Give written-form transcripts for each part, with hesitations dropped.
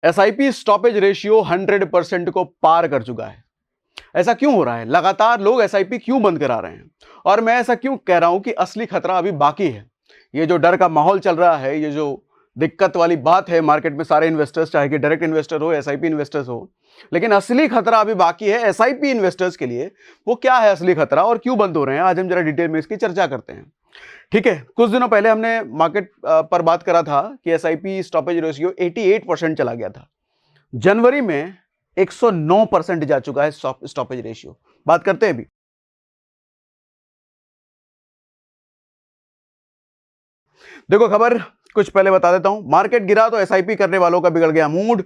SIP stoppage ratio 100% को पार कर चुका है। ऐसा क्यों हो रहा है? लगातार लोग एसआईपी क्यों बंद करा रहे हैं? और मैं ऐसा क्यों कह रहा हूं कि असली खतरा अभी बाकी है? ये जो डर का माहौल चल रहा है, ये जो दिक्कत वाली बात है मार्केट में, सारे इन्वेस्टर्स, चाहे कि डायरेक्ट इन्वेस्टर हो, एसआईपी इन्वेस्टर्स हो, लेकिन असली खतरा अभी बाकी है एसआईपी इन्वेस्टर्स के लिए। वो क्या है असली खतरा और क्यों बंद हो रहे हैं? आज हम जरा डिटेल में इसकी चर्चा करते हैं। ठीक है, कुछ दिनों पहले हमने मार्केट पर बात करा था कि एसआईपी स्टॉपेज रेशियो 88% चला गया था। जनवरी में 109% जा चुका है स्टॉपेज रेशियो। बात करते हैं अभी। देखो, खबर कुछ पहले बता देता हूं। मार्केट गिरा तो एसआईपी करने वालों का बिगड़ गया मूड।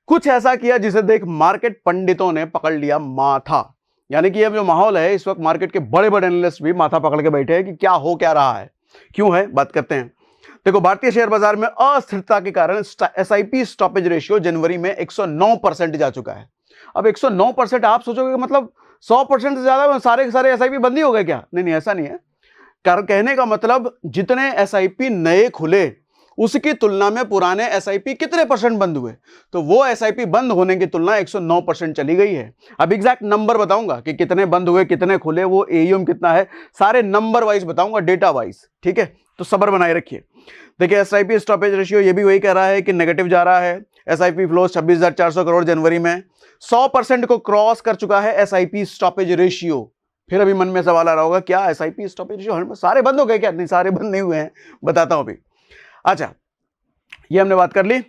कुछ ऐसा किया जिसे देख मार्केट पंडितों ने पकड़ लिया माथा। यानी कि अब जो माहौल है इस वक्त, मार्केट के बड़े बड़े एनालिस्ट भी माथा पकड़ के बैठे हैं कि क्या हो क्या रहा है, क्यों है। बात करते हैं। देखो, भारतीय शेयर बाजार में अस्थिरता के कारण एसआईपी स्टॉपेज रेशियो जनवरी में 109% जा चुका है। अब 109%, आप सोचोगे मतलब 100% से ज्यादा सारे के सारे एसआईपी बंद ही हो गए क्या? नहीं, ऐसा नहीं है। कहने का मतलब जितने एसआईपी नए खुले उसकी तुलना में पुराने एसआईपी कितने परसेंट बंद हुए, तो वो एसआईपी बंद होने की तुलना 109% चली गई है। अब एग्जैक्ट नंबर बताऊंगा कि कितने बंद हुए, कितने खुले, वो एयूएम कितना है, सारे नंबर वाइज बताऊंगा, डेटा वाइज। ठीक है, तो सब्र बनाए रखिए। देखिए, एसआईपी स्टॉपेज रेशियो ये भी वही कह रहा है कि नेगेटिव जा रहा है। एसआईपी फ्लो 26,400 करोड़ जनवरी में 100% को क्रॉस कर चुका है एसआईपी स्टॉपेज रेशियो। फिर अभी मन में सवाल आ रहा होगा, क्या एसआईपी स्टॉपेज रेशियो सारे बंद हो गए क्या? नहीं, सारे बंद नहीं हुए हैं, बताता हूं अभी। अच्छा, ये हमने बात कर ली।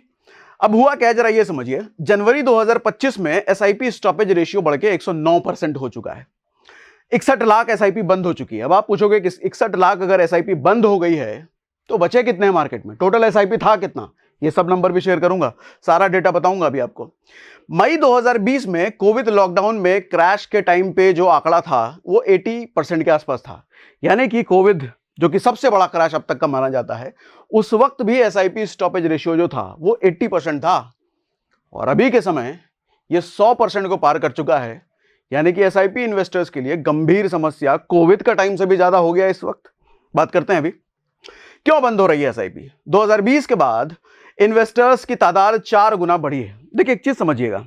अब हुआ क्या, जरा ये समझिए। जनवरी 2025 में एसआईपी स्टॉपेज रेशियो बढ़ के 109% हो चुका है। 61 लाख एसआईपी बंद हो चुकी है। अब आप पूछोगे कि 61 लाख अगर एसआईपी बंद हो गई है तो बचे कितने हैं मार्केट में? टोटल एसआईपी था कितना? ये सब नंबर भी शेयर करूंगा, सारा डेटा बताऊंगा अभी आपको। मई 2020 में कोविड लॉकडाउन में क्रैश के टाइम पे जो आंकड़ा था वो 80% के आसपास था। यानी कि कोविड, जो कि सबसे बड़ा क्रैश अब तक का माना जाता है, उस वक्त भी एसआईपी स्टॉपेज रेशियो जो था वो 80% था। और अभी के समय ये 100% को पार कर चुका है। यानी कि एसआईपी इन्वेस्टर्स के लिए गंभीर समस्या कोविड का टाइम से भी ज्यादा हो गया इस वक्त। बात करते हैं अभी क्यों बंद हो रही है एसआईपी। 2020 के बाद इन्वेस्टर्स की तादाद 4 गुना बढ़ी है। देखिए, एक चीज समझिएगा,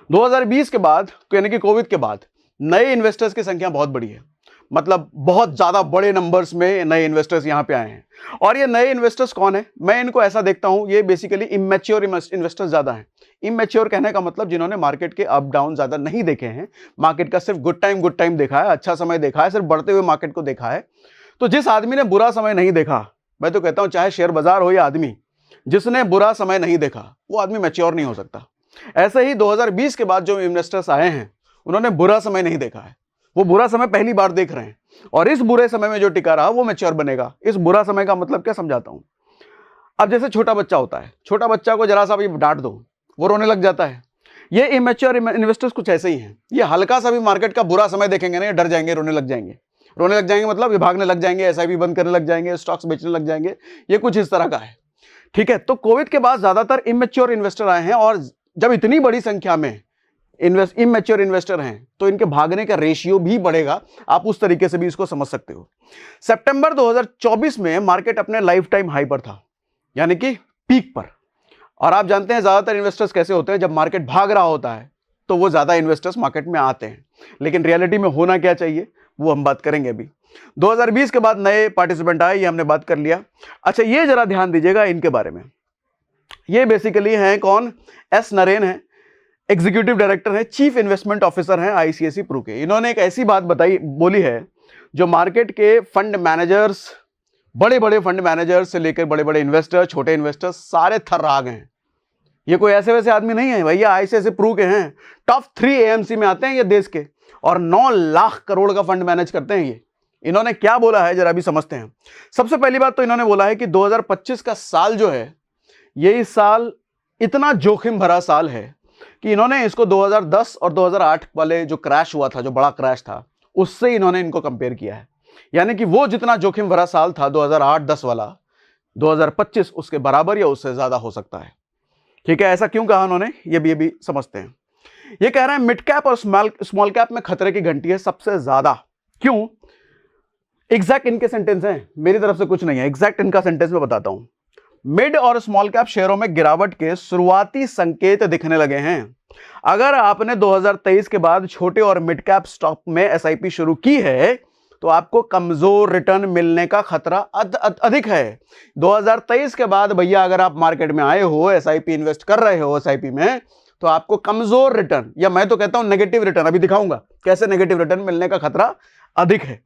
2020 के बाद यानी कि कोविड के बाद नए इन्वेस्टर्स की संख्या बहुत बढ़ी है। मतलब बहुत ज्यादा बड़े नंबर्स में नए इन्वेस्टर्स यहां पे आए हैं। और ये नए इन्वेस्टर्स कौन है? मैं इनको ऐसा देखता हूं, ये बेसिकली इमैच्योर इन्वेस्टर्स ज्यादा हैं। इमैच्योर कहने का मतलब जिन्होंने मार्केट के अप डाउन ज्यादा नहीं देखे हैं, मार्केट का सिर्फ गुड टाइम देखा है, अच्छा समय देखा है, सिर्फ बढ़ते हुए मार्केट को देखा है। तो जिस आदमी ने बुरा समय नहीं देखा, मैं तो कहता हूं चाहे शेयर बाजार हो या आदमी, जिसने बुरा समय नहीं देखा वो आदमी मैच्योर नहीं हो सकता। ऐसे ही 2020 के बाद जो इन्वेस्टर्स आए हैं उन्होंने बुरा समय नहीं देखा है, वो बुरा समय पहली बार देख रहे हैं। और इस बुरे समय में जो टिका रहा वो मैच्योर बनेगा। इस बुरा समय का मतलब क्या समझाता हूं। अब जैसे छोटा बच्चा होता है, छोटा बच्चा को जरा सा भी डांट दो वो रोने लग जाता है। ये इमैच्योर इन्वेस्टर्स कुछ ऐसे ही हैं। ये हल्का सा भी मार्केट का बुरा समय देखेंगे ना, डर जाएंगे, रोने लग जाएंगे। रोने लग जाएंगे मतलब ये भागने लग जाएंगे, एसआईपी बंद करने लग जाएंगे, स्टॉक्स बेचने लग जाएंगे। ये कुछ इस तरह का है। ठीक है, तो कोविड के बाद ज्यादातर इमैच्योर इन्वेस्टर आए हैं। और जब इतनी बड़ी संख्या में इमैच्योर इन्वेस्टर हैं तो इनके भागने का रेशियो भी बढ़ेगा। आप उस तरीके से भी इसको समझ सकते हो। सितंबर 2024 में मार्केट अपने लाइफ टाइम हाई पर था, यानी कि पीक पर। और आप जानते हैं ज्यादातर इन्वेस्टर्स कैसे होते हैं, जब मार्केट भाग रहा होता है तो वो ज्यादा इन्वेस्टर्स मार्केट में आते हैं। लेकिन रियलिटी में होना क्या चाहिए वो हम बात करेंगे अभी। 2020 के बाद नए पार्टिसिपेंट आए, ये हमने बात कर लिया। अच्छा, ये जरा ध्यान दीजिएगा इनके बारे में। ये बेसिकली हैं कौन? एस नरेन है, एग्जीक्यूटिव डायरेक्टर है, चीफ इन्वेस्टमेंट ऑफिसर हैं आईसीआईसी प्रू के। इन्होंने एक ऐसी बात बोली है जो मार्केट के फंड मैनेजर्स, बड़े बड़े फंड मैनेजर्स से लेकर बड़े बड़े इन्वेस्टर, छोटे इन्वेस्टर्स, सारे थर्रा गए हैं। ये कोई ऐसे वैसे आदमी नहीं है भैया, आईसीआईसी प्रू के हैं। टॉप 3 एएमसी में आते हैं ये देश के, और 9 लाख करोड़ का फंड मैनेज करते हैं ये। इन्होंने क्या बोला है जरा भी समझते हैं। सबसे पहली बात तो इन्होंने बोला है कि 2025 का साल जो है, ये इस साल इतना जोखिम भरा साल है कि इन्होंने इसको 2010 और 2008 वाले जो क्रैश हुआ था, जो बड़ा क्रैश था, उससे इन्होंने इनको कंपेयर किया है। यानी कि वो जितना जोखिम भरा साल था 2008-10 वाला, 2025 उसके बराबर या उससे ज्यादा हो सकता है। ठीक है, ऐसा क्यों कहा उन्होंने, ये भी समझते हैं। ये कह रहे हैं मिड कैप और स्मॉल कैप में खतरे की घंटी है सबसे ज्यादा। क्यों? एग्जैक्ट इनके सेंटेंस हैं, मेरी तरफ से कुछ नहीं है, एग्जैक्ट इनका सेंटेंस में बताता हूं। मिड और स्मॉल कैप शेयरों में गिरावट के शुरुआती संकेत दिखने लगे हैं। अगर आपने 2023 के बाद छोटे और मिड कैप स्टॉक में एसआईपी शुरू की है तो आपको कमजोर रिटर्न मिलने का खतरा अधिक है। 2023 के बाद भैया अगर आप मार्केट में आए हो, एसआईपी इन्वेस्ट कर रहे हो एसआईपी में, तो आपको कमजोर रिटर्न, या मैं तो कहता हूं नेगेटिव रिटर्न, अभी दिखाऊंगा कैसे नेगेटिव रिटर्न मिलने का खतरा अधिक है।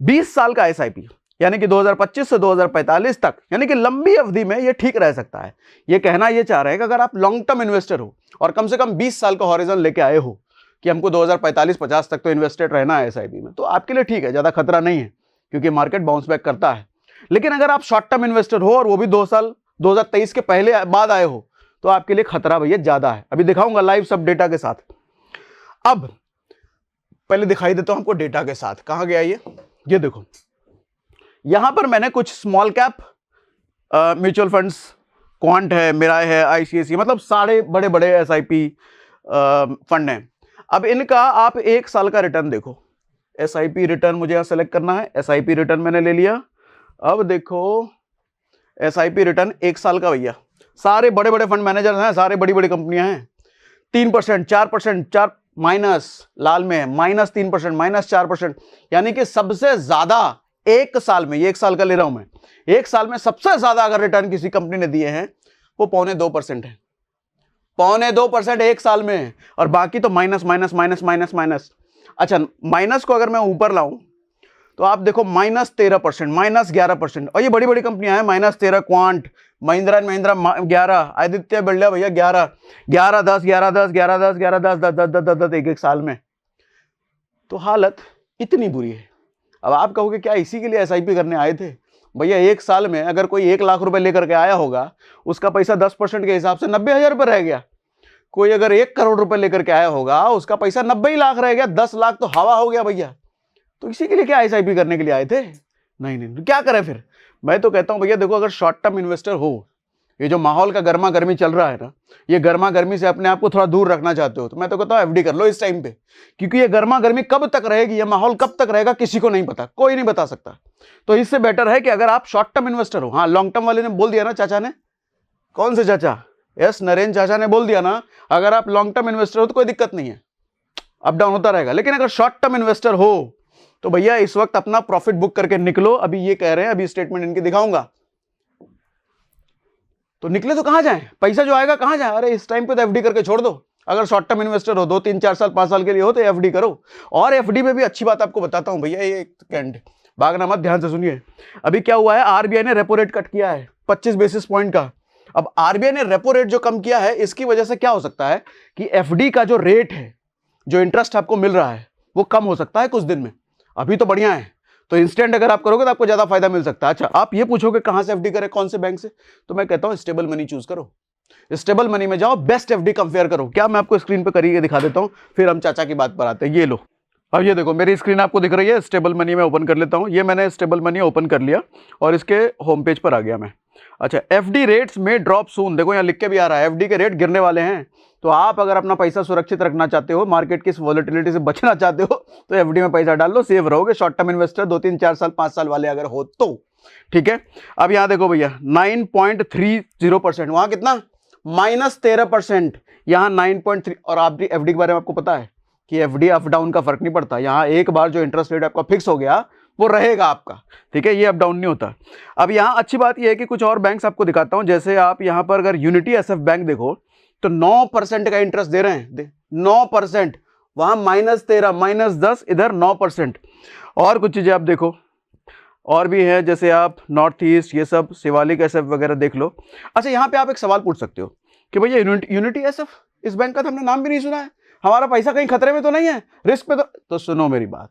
20 साल का एसआईपी यानी कि 2025 से 2045 तक, यानी कि लंबी अवधि में यह ठीक रह सकता है। यह कहना यह चाह रहे हैं कि अगर आप लॉन्ग टर्म इन्वेस्टर हो और कम से कम 20 साल का हॉरिजन लेके आए हो कि हमको 2045-50 तक तो इन्वेस्टेड रहना है एसआईपी में, तो आपके लिए ठीक है, ज्यादा खतरा नहीं है क्योंकि मार्केट बाउंस बैक करता है। लेकिन अगर आप शॉर्ट टर्म इन्वेस्टर हो और वो भी 2 साल 2023 के पहले बाद आए हो तो आपके लिए खतरा भैया ज्यादा है। अभी दिखाऊंगा लाइव सब डेटा के साथ। अब पहले दिखाई देता हूं आपको डेटा के साथ। कहां गया ये देखो, यहां पर मैंने कुछ small cap mutual funds, quant है, मिराय है, आईसीआईसी, मतलब सारे बड़े बड़े एसआईपी फंड हैं। अब इनका आप 1 साल का रिटर्न देखो। एसआईपी रिटर्न मुझे यहां सेलेक्ट करना है, एसआईपी रिटर्न मैंने ले लिया। अब देखो एसआईपी रिटर्न 1 साल का भैया, सारे बड़े बड़े फंड मैनेजर हैं, सारे बड़ी बड़ी कंपनियां हैं। 3%, 4%, 4 माइनस लाल में है, -3%, -4%, यानी कि सबसे ज्यादा 1 साल में, ये 1 साल का ले रहा हूं मैं, 1 साल में सबसे ज्यादा अगर रिटर्न किसी कंपनी ने दिए हैं वो 2.25% है। 2.25% 1 साल में है, और बाकी तो minus minus minus minus minus. अच्छा, माइनस को अगर मैं ऊपर लाऊं तो आप देखो -13%, -11%, और ये बड़ी बड़ी कंपनियां हैं। -13 क्वांट, महिंद्रा एंड महिंद्रा 11, आदित्य बिरला भैया 11, 11, 10, 11, 10, 11, 10, 11, 10, 10, 10, 10, 10, 1 साल में। तो हालत इतनी बुरी है। अब आप कहोगे क्या इसी के लिए एसआईपी करने आए थे? भैया 1 साल में अगर कोई 1 लाख रुपए लेकर के आया होगा, उसका पैसा 10% के हिसाब से 90,000 रुपए रह गया। कोई अगर 1 करोड़ रुपए लेकर के आया होगा, उसका पैसा 90 ही लाख रह गया, 10 लाख तो हवा हो गया भैया। तो इसी के लिए क्या एसआईपी करने के लिए आए थे? नहीं, तो क्या करें फिर? मैं तो कहता हूं भैया देखो, अगर शॉर्ट टर्म इन्वेस्टर हो, ये जो माहौल का गर्मा गर्मी चल रहा है ना, ये गर्मा गर्मी से अपने आप को थोड़ा दूर रखना चाहते हो तो मैं तो कहता हूं एफडी कर लो इस टाइम पे, क्योंकि ये गर्मा गर्मी कब तक रहेगी, ये माहौल कब तक रहेगा किसी को नहीं पता, कोई नहीं बता सकता। तो इससे बेटर है कि अगर आप शॉर्ट टर्म इन्वेस्टर हो, हाँ लॉन्ग टर्म वाले ने बोल दिया ना, चाचा ने, कौन से चाचा, यस नरेंद्र चाचा ने बोल दिया ना, अगर आप लॉन्ग टर्म इन्वेस्टर हो तो कोई दिक्कत नहीं है, अप डाउन होता रहेगा। लेकिन अगर शॉर्ट टर्म इन्वेस्टर हो तो भैया इस वक्त अपना प्रॉफिट बुक करके निकलो। अभी ये कह रहे हैं, अभी स्टेटमेंट इनकी दिखाऊंगा, तो निकले तो कहां जाए, पैसा जो आएगा कहां जाए? अरे इस टाइम पे तो एफडी करके छोड़ दो। अगर शॉर्ट टर्म इन्वेस्टर हो, 2, 3, 4 साल 5 साल के लिए हो तो एफडी करो। और एफडी में भी अच्छी बात आपको बताता हूं भैया, ये सेकंड भागना मत, ध्यान से सुनिए। अभी क्या हुआ है, आरबीआई ने रेपो रेट कट किया है 25 बेसिस पॉइंट का। अब आरबीआई ने रेपो रेट जो कम किया है, इसकी वजह से क्या हो सकता है कि एफडी का जो रेट है, जो इंटरेस्ट आपको मिल रहा है, वो कम हो सकता है कुछ दिन में। अभी तो बढ़िया है, तो इंस्टेंट अगर आप करोगे तो आपको ज्यादा फायदा मिल सकता है। अच्छा, आप ये पूछोगे कहां से एफडी करें, कौन से बैंक से, तो मैं कहता हूं स्टेबल मनी चूज करो। स्टेबल मनी में जाओ, बेस्ट एफडी कंपेयर करो। क्या मैं आपको स्क्रीन पे करिए दिखा देता हूं, फिर हम चाचा की बात पर आते हैं। ये लो, अब ये देखो मेरी स्क्रीन आपको दिख रही है, स्टेबल मनी में ओपन कर लेता हूं। ये मैंने स्टेबल मनी ओपन कर लिया और इसके होम पेज पर आ गया मैं। अच्छा, एफडी रेट्स में ड्रॉप सून, देखो यहाँ लिख के भी आ रहा है एफडी के रेट गिरने वाले हैं। तो आप अगर अपना पैसा सुरक्षित रखना चाहते हो, मार्केट की इस वॉलेटिलिटी से बचना चाहते हो, तो एफडी में पैसा डाल लो, सेफ रहोगे। शॉर्ट टर्म इन्वेस्टर 2, 3, 4 साल 5 साल वाले अगर हो तो ठीक है। अब यहाँ देखो भैया 9.30%, वहां कितना -13%, यहाँ 9.3। और आप एफडी के बारे में आपको पता है कि एफडी अप डाउन का फर्क नहीं पड़ता। यहाँ एक बार जो इंटरेस्ट रेट आपका फिक्स हो गया वो रहेगा आपका, ठीक है, ये अप डाउन नहीं होता। अब यहाँ अच्छी बात ये है कि कुछ और बैंक्स आपको दिखाता हूं। जैसे आप यहाँ पर अगर यूनिटी एसएफ बैंक देखो तो 9% का इंटरेस्ट दे रहे हैं, 9%, वहां -13, -10, इधर 9%। और कुछ चीजें आप देखो और भी है, जैसे आप नॉर्थ ईस्ट, ये सब शिवालिक एसएफ वगैरह देख लो। अच्छा, यहाँ पे आप एक सवाल पूछ सकते हो कि भैया यूनिटी एसएफ, इस बैंक का तो हमने नाम भी नहीं सुना है, हमारा पैसा कहीं खतरे में तो नहीं है, रिस्क पे तो सुनो मेरी बात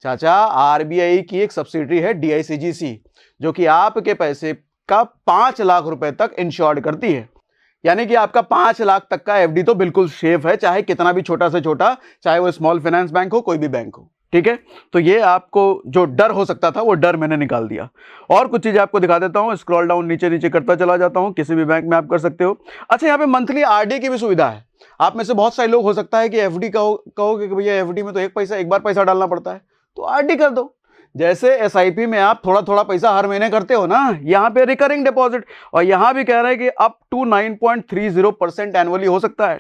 चाचा, आरबीआई की एक सब्सिडरी है डीआईसीजीसी, जो कि आपके पैसे का 5 लाख रुपए तक इंश्योर्ड करती है। यानी कि आपका 5 लाख तक का एफडी तो बिल्कुल सेफ है, चाहे कितना भी छोटा से छोटा, चाहे वो स्मॉल फाइनेंस बैंक हो, कोई भी बैंक हो, ठीक है। तो ये आपको जो डर हो सकता था वो डर मैंने निकाल दिया। और कुछ चीजें आपको दिखा देता हूं, स्क्रॉल डाउन नीचे नीचे करता चला जाता हूं, किसी भी बैंक में आप कर सकते हो। अच्छा, यहाँ पे मंथली आरडी की भी सुविधा है। आप में से बहुत सारे लोग हो सकता है कि एफडी कहोगे कि भैया एफडी में तो एक बार पैसा डालना पड़ता है, तो आरडी कर दो। जैसे एसआईपी में आप थोड़ा थोड़ा पैसा हर महीने करते हो ना, यहाँ पे रिकरिंग डिपॉजिट, और यहाँ भी कह रहे हैं कि अप टू 9.30% एनुअली हो सकता है।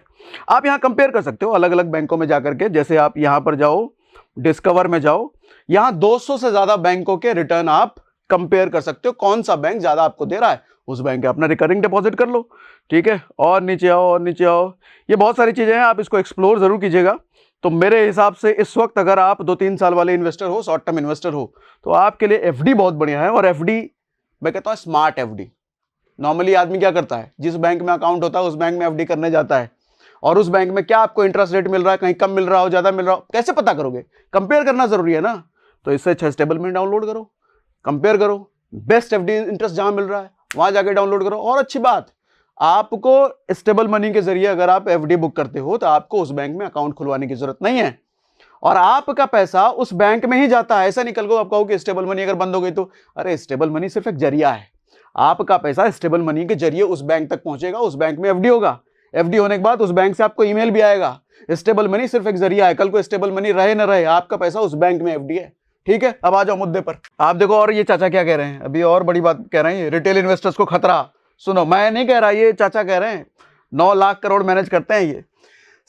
आप यहाँ कंपेयर कर सकते हो अलग अलग बैंकों में जाकर के। जैसे आप यहाँ पर जाओ, डिस्कवर में जाओ, यहाँ 200 से ज्यादा बैंकों के रिटर्न आप कंपेयर कर सकते हो, कौन सा बैंक ज्यादा आपको दे रहा है उस बैंक के अपना रिकरिंग डिपॉजिट कर लो। ठीक है, और नीचे आओ और नीचे आओ, ये बहुत सारी चीजें हैं, आप इसको एक्सप्लोर जरूर कीजिएगा। तो मेरे हिसाब से इस वक्त अगर आप 2-3 साल वाले इन्वेस्टर हो, शॉर्ट टर्म इन्वेस्टर हो, तो आपके लिए एफडी बहुत बढ़िया है। और एफडी मैं कहता हूँ स्मार्ट एफडी। नॉर्मली आदमी क्या करता है, जिस बैंक में अकाउंट होता है उस बैंक में एफडी करने जाता है, और उस बैंक में क्या आपको इंटरेस्ट रेट मिल रहा है, कहीं कम मिल रहा हो, ज्यादा मिल रहा हो, कैसे पता करोगे? कंपेयर करना जरूरी है ना। तो इससे अच्छा स्टेबल मनी डाउनलोड करो, कंपेयर करो, बेस्ट एफडी इंटरेस्ट जहां मिल रहा है वहां जाके डाउनलोड करो। और अच्छी बात, आपको स्टेबल मनी के जरिए अगर आप एफडी बुक करते हो तो आपको उस बैंक में अकाउंट खुलवाने की जरूरत नहीं है, और आपका पैसा उस बैंक में ही जाता है। ऐसा निकल गो आप कहो कि स्टेबल मनी अगर बंद हो गई तो, अरे स्टेबल मनी सिर्फ एक जरिया है। आपका पैसा स्टेबल मनी के जरिए उस बैंक तक पहुंचेगा, उस बैंक में एफडी होगा, एफडी होने के बाद उस बैंक से आपको ईमेल भी आएगा। स्टेबल मनी सिर्फ एक जरिया है, कल को स्टेबल मनी रहे ना रहे, आपका पैसा उस बैंक में एफडी है। ठीक है, अब आ जाओ मुद्दे पर। आप देखो, और ये चाचा क्या कह रहे हैं, अभी और बड़ी बात कह रहे हैं, रिटेल इन्वेस्टर्स को खतरा। सुनो, मैं नहीं कह रहा, ये चाचा कह रहे हैं। 9 लाख करोड़ मैनेज करते हैं, ये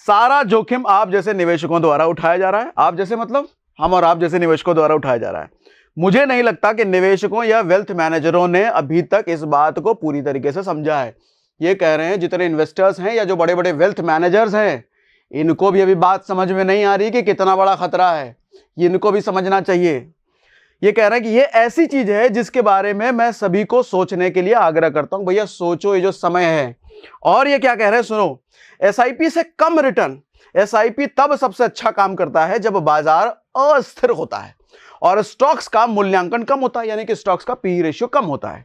सारा जोखिम आप जैसे निवेशकों द्वारा उठाया जा रहा है। आप जैसे मतलब हम और आप जैसे निवेशकों द्वारा उठाया जा रहा है। मुझे नहीं लगता कि निवेशकों या वेल्थ मैनेजरों ने अभी तक इस बात को पूरी तरीके से समझा है। ये कह रहे हैं जितने इन्वेस्टर्स हैं या जो बड़े बड़े वेल्थ मैनेजर्स हैं, इनको भी अभी बात समझ में नहीं आ रही कि कितना बड़ा खतरा है, इनको भी समझना चाहिए। ये कह रहे हैं कि ये ऐसी चीज है जिसके बारे में मैं सभी को सोचने के लिए आग्रह करता हूं, भैया सोचो, ये जो समय है। और ये क्या कह रहे हैं, सुनो, एसआईपी से कम रिटर्न, एसआईपी तब सबसे अच्छा काम करता है जब बाजार अस्थिर होता है और स्टॉक्स का मूल्यांकन कम होता है, यानी कि स्टॉक्स का पी रेशियो कम होता है।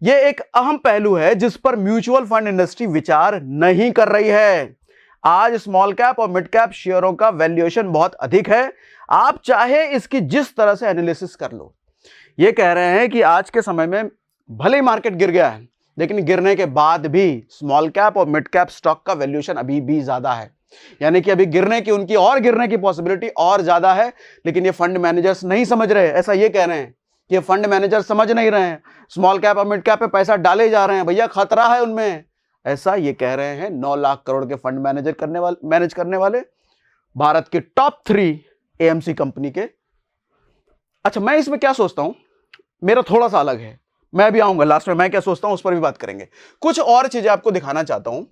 यह एक अहम पहलू है जिस पर म्यूचुअल फंड इंडस्ट्री विचार नहीं कर रही है। आज स्मॉल कैप और मिड कैप शेयरों का वैल्यूएशन बहुत अधिक है, आप चाहे इसकी जिस तरह से एनालिसिस कर लो। ये कह रहे हैं कि आज के समय में भले ही मार्केट गिर गया है, लेकिन गिरने के बाद भी स्मॉल कैप और मिड कैप स्टॉक का वैल्यूएशन अभी भी ज्यादा है, यानी कि अभी गिरने की उनकी और गिरने की पॉसिबिलिटी और ज्यादा है। लेकिन ये फंड मैनेजर्स नहीं समझ रहे, ऐसा ये कह रहे हैं कि फंड मैनेजर समझ नहीं रहे हैं, स्मॉल कैप और मिड कैप पे पैसा डाले जा रहे हैं, भैया खतरा है उनमें, ऐसा ये कह रहे हैं 9 लाख करोड़ के फंड मैनेज करने वाले भारत के टॉप 3 एएमसी कंपनी के। अच्छा, मैं इसमें क्या सोचता हूं, मेरा थोड़ा सा अलग है, मैं भी आऊंगा लास्ट में, मैं क्या सोचता हूं उस पर भी बात करेंगे। कुछ और चीजें आपको दिखाना चाहता हूं,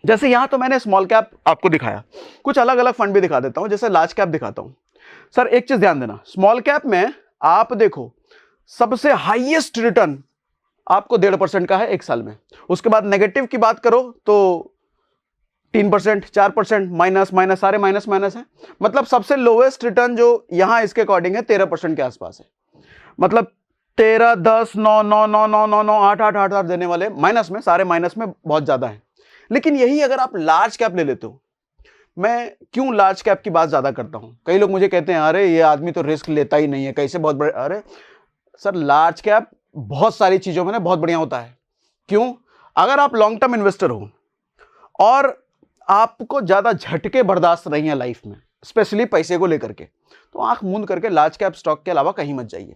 जैसे यहां तो मैंने स्मॉल कैप आपको दिखाया, कुछ अलग अलग फंड भी दिखा देता हूं, जैसे लार्ज कैप दिखाता हूं। सर एक चीज ध्यान देना, स्मॉल कैप में आप देखो सबसे हाईएस्ट रिटर्न आपको 1.5% का है एक साल में। उसके बाद नेगेटिव की बात करो तो 3%, 4%, माइनस माइनस, सारे माइनस माइनस है। मतलब सबसे लोएस्ट रिटर्न जो यहां इसके अकॉर्डिंग है 13% के आसपास है। मतलब 13, 10, 9, 9, 9, 9, 9, 9, 8, 8, 8, 8 देने वाले माइनस में, सारे माइनस में बहुत ज्यादा है। लेकिन यही अगर आप लार्ज कैप ले लेते हो, मैं क्यों लार्ज कैप की बात ज्यादा करता हूं, कई लोग मुझे कहते हैं अरे ये आदमी तो रिस्क लेता ही नहीं है, कैसे बहुत बड़े। अरे सर, लार्ज कैप बहुत सारी चीजों में ना बहुत बढ़िया होता है। क्यों? अगर आप लॉन्ग टर्म इन्वेस्टर हो और आपको ज्यादा झटके बर्दाश्त नहीं है लाइफ में, स्पेशली पैसे को लेकर के, तो आंख मूंद करके लार्ज कैप स्टॉक के अलावा कहीं मत जाइए,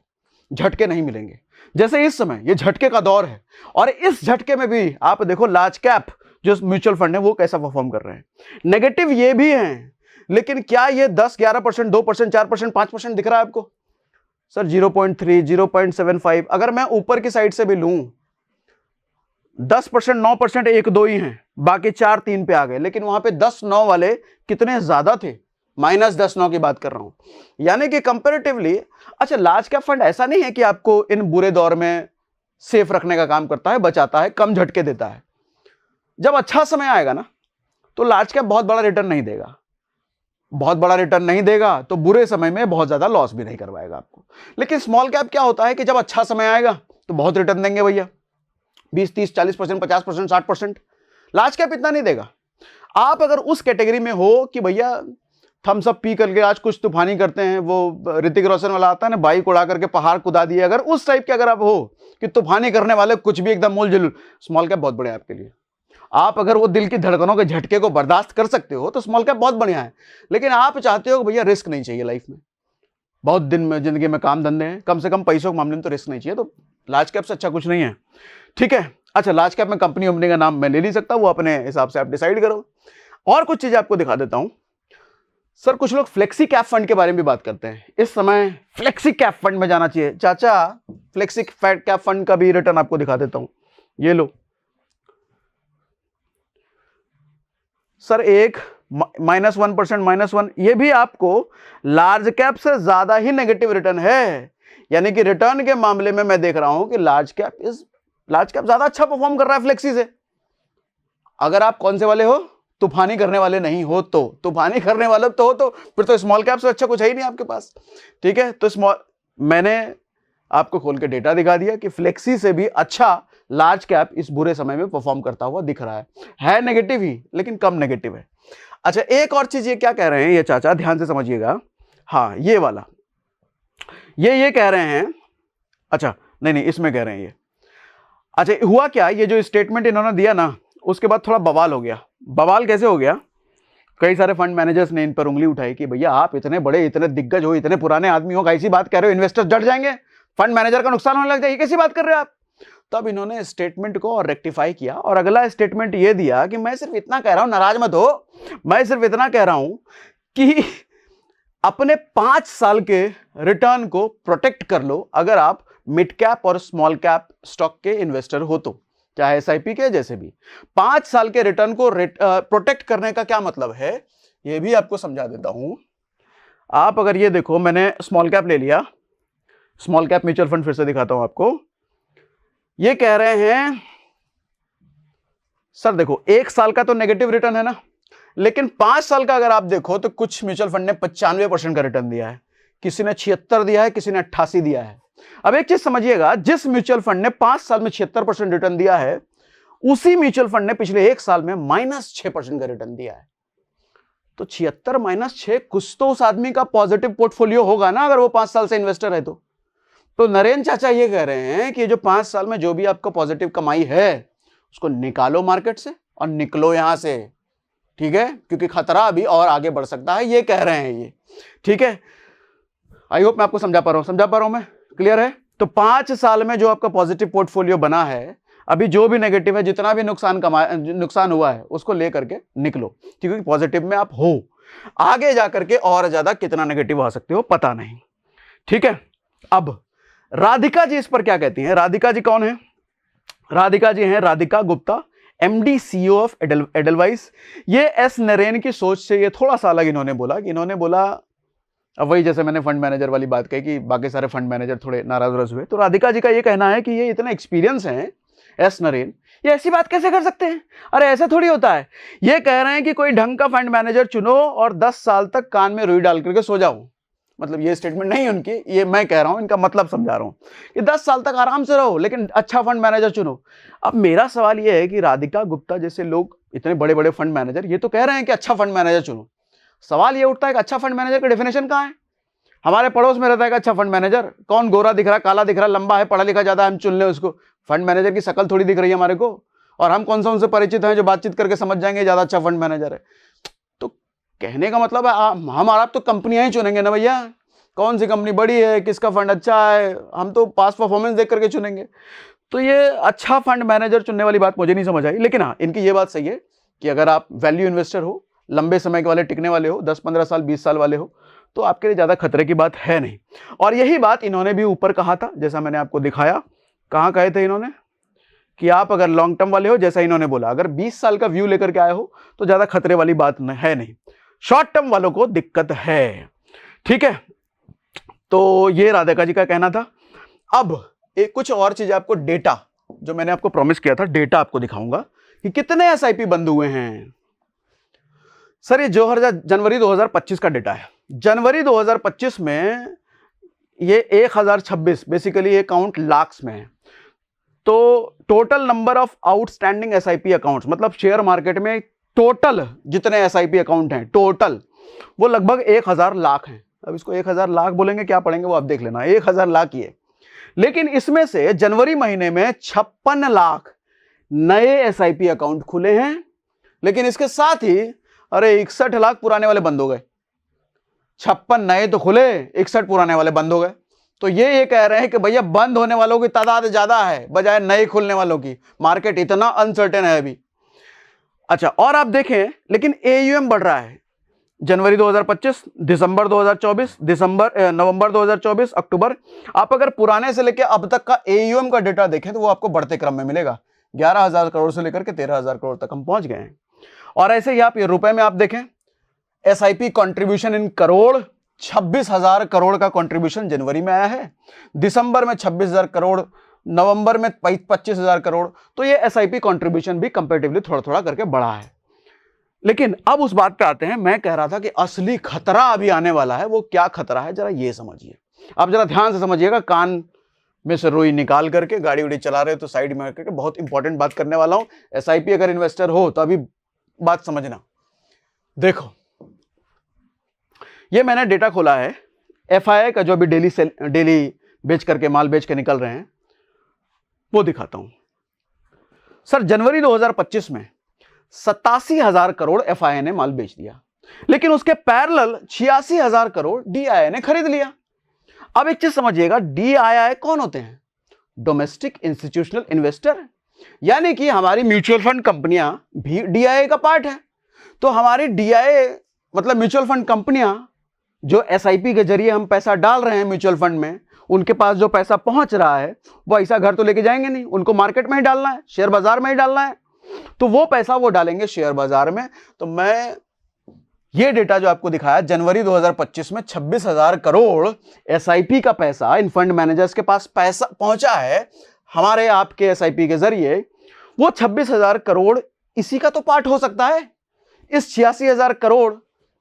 झटके नहीं मिलेंगे। जैसे इस समय ये झटके का दौर है, और इस झटके में भी आप देखो लार्ज कैप जो म्यूचुअल फंड है वो कैसा परफॉर्म कर रहे हैं। नेगेटिव ये भी हैं, लेकिन क्या ये 10, 11%, 2%, 4%, 5% दिख रहा है आपको? सर 0.3, 0.75, अगर मैं ऊपर की साइड से भी लूं 10%, 9% 1-2 ही हैं, बाकी 4-3 पे आ गए। लेकिन वहां पे 10-9 वाले कितने ज्यादा थे, -10-9 की बात कर रहा हूं, यानी कि कंपैरेटिवली। अच्छा, लार्ज कैप फंड ऐसा नहीं है कि आपको इन बुरे दौर में सेफ रखने का काम करता है, बचाता है, कम झटके देता है। जब अच्छा समय आएगा ना तो लार्ज कैप बहुत बड़ा रिटर्न नहीं देगा, बहुत बड़ा रिटर्न नहीं देगा तो बुरे समय में बहुत ज्यादा लॉस भी नहीं करवाएगा आपको। लेकिन स्मॉल कैप क्या होता है कि जब अच्छा समय आएगा तो बहुत रिटर्न देंगे भैया, 20, 30, 40%, 50%, 60%। लार्ज कैप इतना नहीं देगा। आप अगर उस कैटेगरी में हो कि भैया थम्स अप पी करके आज कुछ तूफानी करते हैं, वो ऋतिक रोशन वाला आता है ना, बाइक उड़ा करके पहाड़ कुदा दिए, अगर उस टाइप के अगर आप हो कि तूफानी करने वाले, कुछ भी एकदम मूल जुलूल, स्मॉल कैप बहुत बढ़िया है आपके लिए। आप अगर वो दिल की धड़कनों के झटके को बर्दाश्त कर सकते हो तो स्मॉल कैप बहुत बढ़िया है। लेकिन आप चाहते हो कि भैया रिस्क नहीं चाहिए लाइफ में, बहुत दिन में जिंदगी में काम धंधे हैं, कम से कम पैसों के मामले में तो रिस्क नहीं चाहिए, तो लार्ज कैप से अच्छा कुछ नहीं है। ठीक है, अच्छा लार्ज कैप में कंपनी वंपनी का नाम मैं ले नहीं सकता, वो अपने हिसाब से आप डिसाइड करो। और कुछ चीजें आपको दिखा देता हूं। सर कुछ लोग फ्लेक्सी कैप फंड के बारे में भी बात करते हैं, इस समय फ्लेक्सी कैप फंड में जाना चाहिए। चाचा फ्लेक्सी कैप फंड का भी रिटर्न आपको दिखा देता हूं, ये लो सर, एक -1%, -1, ये भी आपको लार्ज कैप से ज्यादा ही नेगेटिव रिटर्न है। यानी कि रिटर्न के मामले में मैं देख रहा हूं कि लार्ज कैप ज्यादा अच्छा परफॉर्म कर रहा है फ्लेक्सी से। अगर आप कौन से वाले हो, तूफानी करने वाले नहीं हो, तो तूफानी करने वाले तो हो तो फिर तो स्मॉल कैप से अच्छा कुछ है ही नहीं आपके पास। ठीक है, तो मैंने आपको खोल के डेटा दिखा दिया कि फ्लेक्सी से भी अच्छा लार्ज कैप इस बुरे समय में परफॉर्म करता हुआ दिख रहा है नेगेटिव ही, लेकिन कम नेगेटिव है। अच्छा एक और चीज ये क्या कह रहे हैं ये चाचा, ध्यान से समझिएगा। हाँ ये वाला, ये कह रहे हैं, अच्छा नहीं इसमें कह रहे हैं ये। अच्छा हुआ क्या, ये जो स्टेटमेंट इन्होंने दिया ना, उसके बाद थोड़ा बवाल हो गया। बवाल कैसे हो गया, कई सारे फंड मैनेजर्स ने इन पर उंगली उठाई कि भैया आप इतने बड़े, इतने दिग्गज हो, इतने पुराने आदमी हो, कैसी बात कह रहे हो, इन्वेस्टर्स डट जाएंगे, फंड मैनेजर का नुकसान होने लग जाएगी, कैसी बात कर रहे हो आप। तब इन्होंने स्टेटमेंट को और रेक्टिफाई किया और अगला स्टेटमेंट ये दिया कि मैं सिर्फ इतना कह रहा हूं, नाराज मत हो, मैं सिर्फ इतना कह रहा हूं कि अपने 5 साल के रिटर्न को प्रोटेक्ट कर लो अगर आप मिड कैप और स्मॉल कैप स्टॉक के इन्वेस्टर हो तो, चाहे एसआईपी के जैसे भी। 5 साल के रिटर्न को प्रोटेक्ट करने का क्या मतलब है, यह भी आपको समझा देता हूं। आप अगर ये देखो, मैंने स्मॉल कैप ले लिया, स्मॉल कैप म्यूचुअल फंड फिर से दिखाता हूं आपको। ये कह रहे हैं सर देखो 1 साल का तो नेगेटिव रिटर्न है ना, लेकिन 5 साल का अगर आप देखो तो कुछ म्यूचुअल फंड ने 95% का रिटर्न दिया है, किसी ने 76 दिया है, किसी ने 88 दिया है। अब एक चीज समझिएगा, जिस म्यूचुअल फंड ने 5 साल में 76% रिटर्न दिया है, उसी म्यूचुअल फंड ने पिछले 1 साल में -6% का रिटर्न दिया है। तो 76 - 6 कुछ तो उस आदमी का पॉजिटिव पोर्टफोलियो होगा ना, अगर वो 5 साल से इन्वेस्टर है तो नरेंद्र चाचा ये कह रहे हैं कि जो 5 साल में जो भी आपका पॉजिटिव कमाई है उसको निकालो मार्केट से और निकलो यहां से। ठीक है, क्योंकि खतरा अभी और आगे बढ़ सकता है, ये कह रहे हैं ये। ठीक है, आई होप मैं आपको समझा पा रहा हूं मैं, क्लियर है। तो 5 साल में जो आपका पॉजिटिव पोर्टफोलियो बना है, अभी जो भी नेगेटिव है, जितना भी नुकसान हुआ है उसको लेकर के निकलो, क्योंकि पॉजिटिव में आप हो, आगे जाकर के और ज्यादा कितना नेगेटिव आ सकते हो पता नहीं। ठीक है, अब राधिका जी इस पर क्या कहती हैं। राधिका जी कौन है, राधिका जी हैं Radhika Gupta, MD CEO of Edelweiss. ये एस नरेन की सोच से ये थोड़ा सा अलग इन्होंने बोला, अब वही जैसे मैंने फंड मैनेजर वाली बात कही कि बाकी सारे फंड मैनेजर थोड़े नाराज हुए, तो राधिका जी का ये कहना है कि ये इतना एक्सपीरियंस है एस नरेन, ये ऐसी बात कैसे कर सकते हैं, अरे ऐसे थोड़ी होता है। ये कह रहे हैं कि कोई ढंग का फंड मैनेजर चुनो और 10 साल तक कान में रुई डाल करके सो जाओ। मतलब ये स्टेटमेंट नहीं है उनकी, ये मैं कह रहा हूं, इनका मतलब समझा रहा हूं कि 10 साल तक आराम से रहो, लेकिन अच्छा फंड मैनेजर चुनो। अब मेरा सवाल ये है कि राधिका गुप्ता जैसे लोग, इतने बड़े बड़े फंड मैनेजर, ये तो कह रहे हैं कि अच्छा फंड मैनेजर चुनो। सवाल ये उठता है कि अच्छा फंड मैनेजर का डेफिनेशन कहां है। हमारे पड़ोस में रहता है कि अच्छा फंड मैनेजर कौन, गोरा दिख रहा, काला दिख रहा, लंबा है, पढ़ा लिखा ज्यादा, हम चुन ले उसको। फंड मैनेजर की शक्ल थोड़ी दिख रही है हमारे को, और हम कौन सा उनसे परिचित हैं जो बातचीत करके समझ जाएंगे ज्यादा अच्छा फंड मैनेजर है। तो कहने का मतलब है हम आप तो कंपनियां ही चुनेंगे ना भैया, कौन सी कंपनी बड़ी है, किसका फंड अच्छा है, हम तो पास परफॉर्मेंस देख करके चुनेंगे। तो ये अच्छा फंड मैनेजर चुनने वाली बात मुझे नहीं समझ आई। लेकिन हाँ, इनकी ये बात सही है कि अगर आप वैल्यू इन्वेस्टर हो, लंबे समय के वाले, टिकने वाले हो, 10-15 साल 20 साल वाले हो, तो आपके लिए ज्यादा खतरे की बात है नहीं। और यही बात इन्होंने भी ऊपर कहा था, जैसा मैंने आपको दिखाया। कहां कहे थे इन्होंने कि आप अगर लॉन्ग टर्म वाले हो, जैसा इन्होंने बोला, अगर 20 साल का व्यू लेकर के आए हो तो ज्यादा खतरे वाली बात है नहीं, शॉर्ट टर्म वालों को दिक्कत है। ठीक है, तो ये राधिका जी का कहना था। अब एक कुछ और चीज आपको, डेटा जो मैंने आपको प्रॉमिस किया था, डेटा आपको दिखाऊंगा कि कितने एसआईपी बंद हुए हैं। सर ये जनवरी 2025 का डेटा है। जनवरी 2025 में ये 1026, बेसिकली ये काउंट लाख्स में है। तो total number of outstanding SIP accounts, मतलब शेयर मार्केट में टोटल जितने एसआईपी अकाउंट हैं टोटल, वो लगभग 1000 लाख हैं। अब इसको 1000 लाख बोलेंगे, क्या पढ़ेंगे वो आप देख लेना, 1000 लाख ही है। लेकिन इसमें से जनवरी महीने में 56 लाख नए एसआईपी अकाउंट खुले हैं, लेकिन इसके साथ ही अरे 61 लाख पुराने वाले बंद हो गए। 56 नए तो खुले, 61 पुराने वाले बंद हो गए। तो ये कह रहे हैं कि भैया बंद होने वालों की तादाद ज्यादा है बजाय नए खुलने वालों की। मार्केट इतना अनसर्टेन है अभी। अच्छा, और आप देखें लेकिन एयूएम बढ़ रहा है। जनवरी 2025, दिसंबर 2024, नवंबर 2024, अक्टूबर, आप अगर पुराने से लेकर अब तक का एयूएम का डेटा देखें तो वो आपको बढ़ते क्रम में मिलेगा। 11,000 करोड़ से लेकर के 13,000 करोड़ तक हम पहुंच गए हैं। और ऐसे ही आप ये रुपए में आप देखें, SIP contribution in crore, 26,000 crore का कंट्रीब्यूशन जनवरी में आया है, दिसंबर में 26,000 करोड़, नवंबर में 25,000 करोड़। तो ये एसआईपी कंट्रीब्यूशन भी कंपैरेटिवली थोड़ा थोड़ा करके बढ़ा है। लेकिन अब उस बात पे आते हैं, मैं कह रहा था कि असली खतरा अभी आने वाला है। वो क्या खतरा है जरा ये समझिए। आप जरा ध्यान से समझिएगा, कान में से रुई निकाल करके, गाड़ी उड़ी चला रहे हो तो साइड में करके, बहुत इंपॉर्टेंट बात करने वाला हूं। एसआईपी अगर इन्वेस्टर हो तो अभी बात समझना। देखो, ये मैंने डेटा खोला है एफआईआई का, जो अभी डेली बेच करके, माल बेच के निकल रहे हैं, वो दिखाता हूं। सर जनवरी 2025 में 87,000 करोड़ एफआईआई ने माल बेच दिया, लेकिन उसके पैरेलल 86,000 करोड़ डीआईआई ने खरीद लिया। अब एक चीज समझिएगा, डीआईआई कौन होते हैं? डोमेस्टिक इंस्टीट्यूशनल इन्वेस्टर, यानी कि हमारी म्यूचुअल फंड कंपनियां भी डीआईआई का पार्ट है। तो हमारी डीआईआई मतलब म्यूचुअल फंड कंपनियां, जो एसआईपी के जरिए हम पैसा डाल रहे हैं म्यूचुअल फंड में, उनके पास जो पैसा पहुंच रहा है वो ऐसा घर तो लेके जाएंगे नहीं, उनको मार्केट में ही डालना है, शेयर बाजार में ही डालना है। तो वो पैसा वो डालेंगे शेयर बाजार में। तो मैं ये डेटा जो आपको दिखाया, जनवरी 2025 में 26,000 करोड़ एसआईपी का पैसा इन फंड मैनेजर्स के पास पैसा पहुंचा है हमारे आपके एसआईपी के जरिए। वो 26,000 करोड़ इसी का तो पार्ट हो सकता है। इस 86,000 करोड़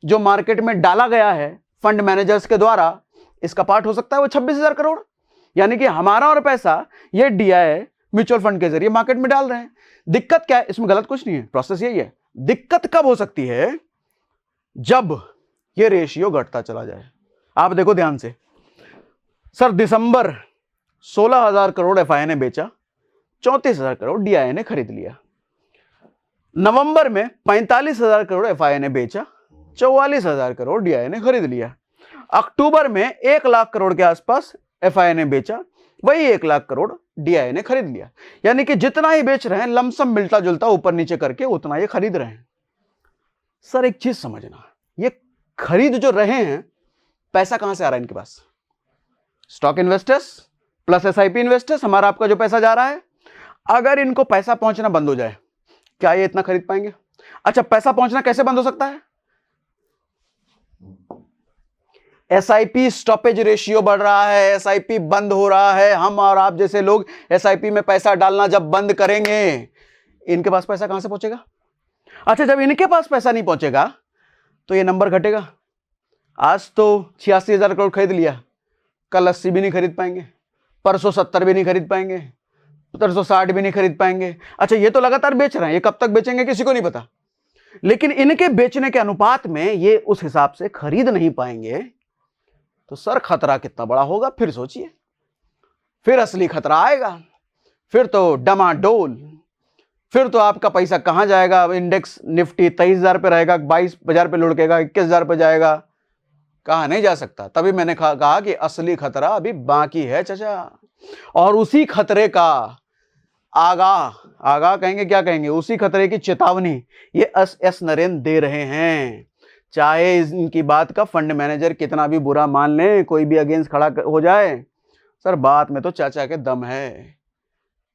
जो मार्केट में डाला गया है फंड मैनेजर्स के द्वारा, इसका पार्ट हो सकता है वो 26,000 करोड़। यानी कि हमारा और पैसा ये डीआईआई म्यूचुअल फंड के जरिए मार्केट में डाल रहे हैं। दिक्कत क्या है इसमें? गलत कुछ नहीं है, प्रोसेस यही है। दिक्कत कब हो सकती है? जब ये रेशियो घटता चला जाए। आप देखो ध्यान से, सर दिसंबर 16,000 करोड़ एफआईआई ने बेचा, 34,000 करोड़ डीआईआई ने खरीद लिया। नवंबर में 45,000 करोड़ एफआईआई ने बेचा, 44,000 करोड़ डीआईआई ने खरीद लिया। अक्टूबर में 1 लाख करोड़ के आसपास एफआईआई ने बेचा, वही 1 लाख करोड़ डीआईआई ने खरीद लिया। यानी कि जितना ही बेच रहे हैं लमसम मिलता जुलता ऊपर नीचे करके उतना ये खरीद रहे हैं। सर एक चीज समझना, ये खरीद जो रहे हैं, पैसा कहां से आ रहा है इनके पास? Stock investors plus SIP investors, हमारा आपका जो पैसा जा रहा है। अगर इनको पैसा पहुंचना बंद हो जाए, क्या ये इतना खरीद पाएंगे? अच्छा, पैसा पहुंचना कैसे बंद हो सकता है? एसआईपी स्टॉपेज रेशियो बढ़ रहा है, एसआईपी बंद हो रहा है। हम और आप जैसे लोग एसआईपी में पैसा डालना जब बंद करेंगे, इनके पास पैसा कहां से पहुंचेगा? अच्छा, जब इनके पास पैसा नहीं पहुंचेगा तो ये नंबर घटेगा। आज तो 86,000 करोड़ खरीद लिया, कल 80 भी नहीं खरीद पाएंगे, परसों 70 भी नहीं खरीद पाएंगे, परसों 60 भी नहीं खरीद पाएंगे। अच्छा, ये तो लगातार बेच रहे हैं, ये कब तक बेचेंगे किसी को नहीं पता। लेकिन इनके बेचने के अनुपात में ये उस हिसाब से खरीद नहीं पाएंगे, तो सर खतरा कितना बड़ा होगा फिर सोचिए। फिर असली खतरा आएगा, फिर तो डमाडोल, फिर तो आपका पैसा कहां जाएगा? इंडेक्स निफ्टी 23,000 पे रहेगा, 22,000 पे लुढ़केगा, 21,000 पे जाएगा, कहां नहीं जा सकता। तभी मैंने कहा कि असली खतरा अभी बाकी है चाचा। और उसी खतरे का आगा कहेंगे, क्या कहेंगे, उसी खतरे की चेतावनी ये एस नरेन दे रहे हैं। चाहे इनकी बात का फंड मैनेजर कितना भी बुरा मान ले, कोई भी अगेंस्ट खड़ा हो जाए, सर बात में तो चाचा के दम है,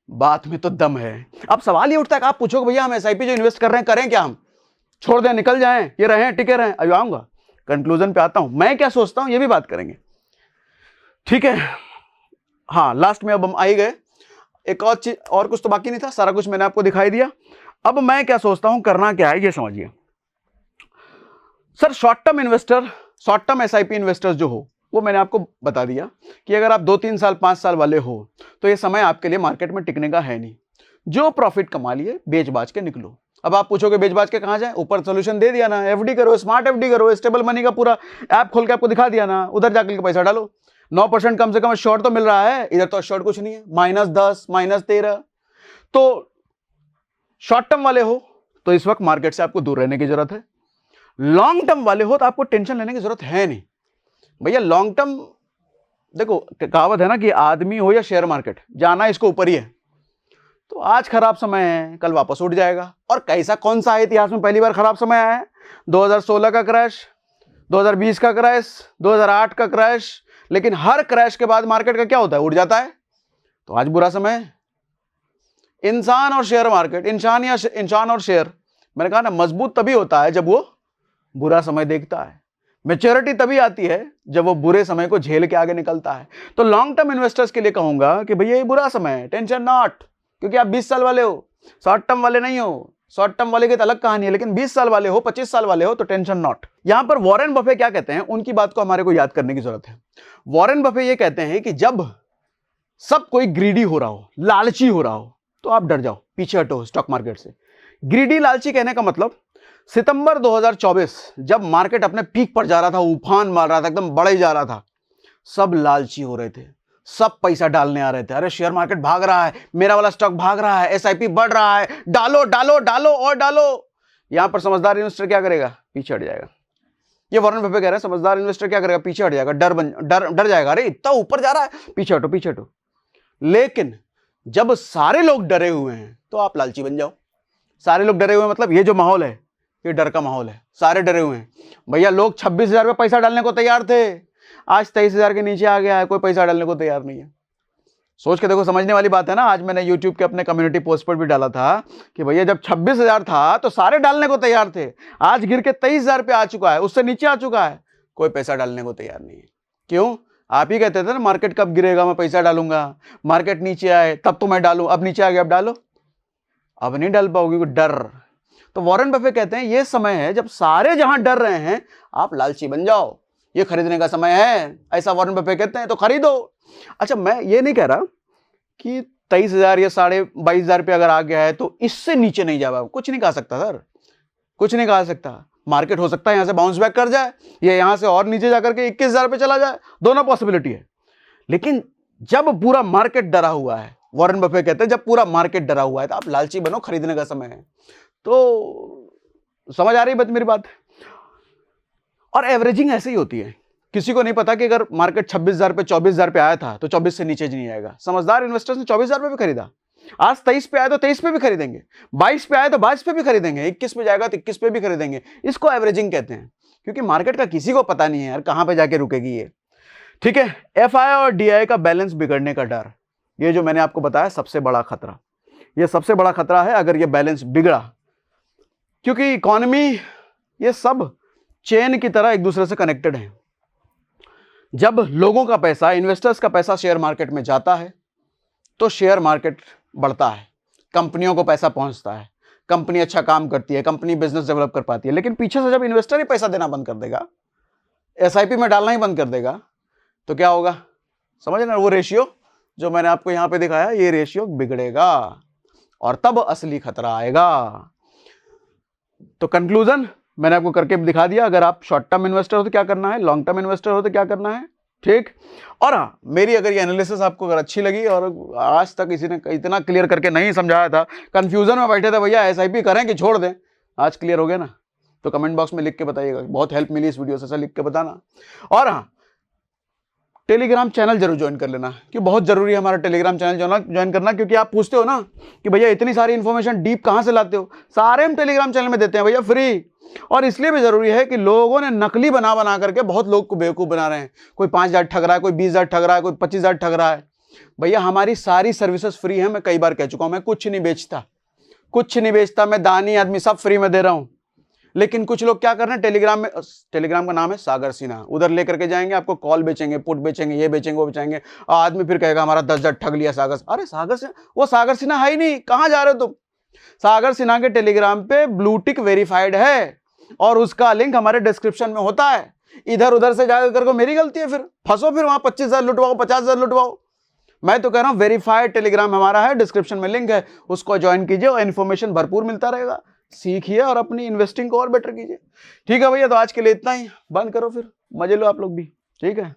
बात में तो दम है। अब सवाल ये उठता है कि आप पूछोगे भैया हम एसआईपी जो इन्वेस्ट कर रहे हैं करें क्या? हम छोड़ दें, निकल जाएं, ये रहें, टिके रहें? अभी आऊंगा, कंक्लूजन पे आता हूं, मैं क्या सोचता हूं ये भी बात करेंगे, ठीक है। हाँ, लास्ट में अब हम आ ही गए। एक और चीज, और कुछ तो बाकी नहीं था, सारा कुछ मैंने आपको दिखाई दिया। अब मैं क्या सोचता हूं, करना क्या है ये समझिए। Sir short term investor, short term SIP investors जो हो, वो मैंने आपको बता दिया कि अगर आप 2-3 साल 5 साल वाले हो तो ये समय आपके लिए मार्केट में टिकने का है नहीं। जो प्रॉफिट कमा लिए बेच बाज के निकलो। अब आप पूछोगे बेच बाज के कहां जाए? ऊपर सोल्यूशन दे दिया ना, एफडी करो, स्मार्ट एफडी करो, स्टेबल मनी का पूरा ऐप खोल के आपको दिखा दिया ना, उधर जाकर के पैसा डालो। 9% कम से कम शॉर्ट तो मिल रहा है, इधर तो शॉर्ट कुछ नहीं है, -10 -13। तो शॉर्ट टर्म वाले हो तो इस वक्त मार्केट से आपको दूर रहने की जरूरत है। लॉन्ग टर्म वाले हो तो आपको टेंशन लेने की जरूरत है नहीं, भैया लॉन्ग टर्म, देखो कहावत है ना कि आदमी हो या शेयर मार्केट, जाना इसको ऊपर ही है। तो आज खराब समय है, कल वापस उठ जाएगा। और कैसा कौन सा है इतिहास में पहली बार खराब समय आया है? 2016 का क्रैश, 2020 का क्रैश, 2008 का क्रैश। लेकिन हर क्रैश के बाद मार्केट का क्या होता है? उठ जाता है। तो आज बुरा समय है। इंसान और शेयर मार्केट, इंसान और शेयर, मैंने कहा ना मजबूत तभी होता है जब वो बुरा समय देखता है। मैच्योरिटी तभी आती है जब वो बुरे समय को झेल के आगे निकलता है। तो लॉन्ग टर्म इन्वेस्टर्स के लिए कहूंगा कि भैया ये बुरा समय है, टेंशन नॉट, क्योंकि आप 20 साल वाले हो, शॉर्ट टर्म वाले नहीं हो। शॉर्ट टर्म वाले की तो अलग कहानी है, लेकिन 20 साल वाले हो, 25 साल वाले हो तो टेंशन नॉट। यहां पर वॉरेन बफे क्या कहते हैं, उनकी बात को हमारे को याद करने की जरूरत है। वॉरेन बफे ये कहते हैं कि जब सब कोई ग्रीडी हो रहा हो, लालची हो रहा हो, तो आप डर जाओ, पीछे हटो स्टॉक मार्केट से। ग्रीडी, लालची कहने का मतलब सितंबर 2024 जब मार्केट अपने पीक पर जा रहा था, उफान मार रहा था, एकदम बढ़ ही जा रहा था, सब लालची हो रहे थे, सब पैसा डालने आ रहे थे। अरे शेयर मार्केट भाग रहा है, मेरा वाला स्टॉक भाग रहा है, एसआईपी बढ़ रहा है, डालो डालो डालो और डालो। यहां पर समझदार इन्वेस्टर क्या करेगा? पीछे हट जाएगा। ये वॉरेन बफे कह रहे हैं, समझदार इन्वेस्टर क्या करेगा? पीछे हट जाएगा, डर जाएगा, अरे इतना ऊपर जा रहा है, पीछे हटो पीछे हटो। लेकिन जब सारे लोग डरे हुए हैं तो आप लालची बन जाओ। सारे लोग डरे हुए हैं मतलब ये जो माहौल है, ये डर का माहौल है, सारे डरे हुए हैं। भैया लोग 26,000 पे पैसा डालने को तैयार थे, आज 23,000 के नीचे आ गया है, कोई पैसा डालने को तैयार नहीं है। सोच के देखो, समझने वाली बात है ना। आज मैंने YouTube के अपने कम्युनिटी पोस्ट पर भी डाला था कि भैया जब 26,000 था तो सारे डालने को तैयार थे, आज गिर के 23,000 पे आ चुका है, उससे नीचे आ चुका है, कोई पैसा डालने को तैयार नहीं है। क्यों? आप ही कहते थे ना मार्केट कब गिरेगा मैं पैसा डालूंगा, मार्केट नीचे आए तब तो मैं डालूं, अब नीचे आ गया अब डालो, अब नहीं डाल पाओगे, डर। तो वॉरेन बफे कहते हैं ये समय है जब सारे जहां डर रहे हैं आप लालची बन जाओ, ये खरीदने का समय है, ऐसा वॉरेन बफे कहते हैं, तो खरीदो। अच्छा, मैं ये नहीं कह रहा कि 23,000 या 22,500 पे अगर आ गया है तो इससे नीचे नहीं जाएगा, कुछ नहीं कहा सकता सर, कुछ नहीं कहा सकता। मार्केट हो सकता है यहां से बाउंस बैक कर जाए, या यहां से और नीचे जाकर के 21,000 पे चला जाए, दोनों पॉसिबिलिटी है। लेकिन जब पूरा मार्केट डरा हुआ है, वॉरेन बफे कहते हैं जब पूरा मार्केट डरा हुआ है तो आप लालची बनो, खरीदने का समय है। तो समझ आ रही बात मेरी बात? और एवरेजिंग ऐसे ही होती है, किसी को नहीं पता कि अगर मार्केट 26,000 पे 24,000 पे आया था तो 24 से नीचे नहीं आएगा। समझदार इन्वेस्टर्स ने 24,000 पे भी खरीदा, आज 23 पे आया तो 23 पे भी खरीदेंगे, 22 पे आया तो 22 पे भी खरीदेंगे, 21 पे जाएगा तो 21 पे भी खरीदेंगे। इसको एवरेजिंग कहते हैं, क्योंकि मार्केट का किसी को पता नहीं है यार कहां पे जाके रुकेगी ये। ठीक है, एफआई और डीआई का बैलेंस बिगड़ने का डर, ये जो मैंने आपको बताया सबसे बड़ा खतरा, ये सबसे बड़ा खतरा है अगर ये बैलेंस बिगड़ा, क्योंकि इकोनॉमी ये सब चेन की तरह एक दूसरे से कनेक्टेड है। जब लोगों का पैसा, इन्वेस्टर्स का पैसा शेयर मार्केट में जाता है तो शेयर मार्केट बढ़ता है, कंपनियों को पैसा पहुंचता है, कंपनी अच्छा काम करती है, कंपनी बिजनेस डेवलप कर पाती है। लेकिन पीछे से जब इन्वेस्टर ही पैसा देना बंद कर देगा, एसआईपी में डालना ही बंद कर देगा, तो क्या होगा? समझ ना, वो रेशियो जो मैंने आपको यहां पे दिखाया, ये रेशियो बिगड़ेगा और तब असली खतरा आएगा। तो कंक्लूजन मैंने आपको करके दिखा दिया, अगर आप शॉर्ट टर्म इन्वेस्टर हो तो क्या करना है, लॉन्ग टर्म इन्वेस्टर हो तो क्या करना है। ठीक, और हाँ, मेरी अगर ये एनालिसिस आपको अगर अच्छी लगी और आज तक किसी ने इतना क्लियर करके नहीं समझाया था, कंफ्यूजन में बैठे थे भैया एसआईपी करें कि छोड़ दें, आज क्लियर हो गया ना, तो कमेंट बॉक्स में लिख के बताइएगा, बहुत हेल्प मिली इस वीडियो से, लिख के बताना। और हाँ, टेलीग्राम चैनल जरूर ज्वाइन कर लेना, कि बहुत जरूरी है हमारा टेलीग्राम चैनल ज्वाइन करना, क्योंकि आप पूछते हो ना कि भैया इतनी सारी इन्फॉर्मेशन डीप कहां से लाते हो, सारे हम टेलीग्राम चैनल में देते हैं भैया फ्री। और इसलिए भी जरूरी है कि लोगों ने नकली बना करके बहुत लोग को बेवकूफ बना रहे हैं, कोई 5,000 ठग रहा है, कोई 20,000 ठग रहा है, कोई 25,000 ठग रहा है। भैया हमारी सारी सर्विसेज फ्री है, मैं कई बार कह चुका हूं, मैं कुछ नहीं बेचता, कुछ नहीं बेचता, मैं दानी आदमी, सब फ्री में दे रहा हूं। लेकिन कुछ लोग क्या कर रहे हैं, टेलीग्राम में, टेलीग्राम का नाम है सागर सिन्हा, उधर लेकर के जाएंगे, आपको कॉल बेचेंगे, पुट बेचेंगे, ये बेचेंगे, वो बेचेंगे, आदमी फिर कहेगा हमारा 10,000 ठग लिया सागर। अरे सागर सिन्हा, वो सागर सिन्हा है ही नहीं, कहां जा रहे हो तुम? सागर सिन्हा के टेलीग्राम पे ब्लू टिक वेरीफाइड है और उसका लिंक हमारे डिस्क्रिप्शन में होता है। इधर उधर से जाकर करके मेरी गलती है, फिर फंसो, फिर वहां 25,000 लुटवाओ, 50,000 लुटवाओ। मैं तो कह रहा हूं वेरीफाइड टेलीग्राम हमारा है, डिस्क्रिप्शन में लिंक है, उसको ज्वाइन कीजिए और इन्फॉर्मेशन भरपूर मिलता रहेगा, सीखिए और अपनी इन्वेस्टिंग को और बेटर कीजिए। ठीक है भैया, तो आज के लिए इतना ही, बंद करो, फिर मजे लो आप लोग भी। ठीक है।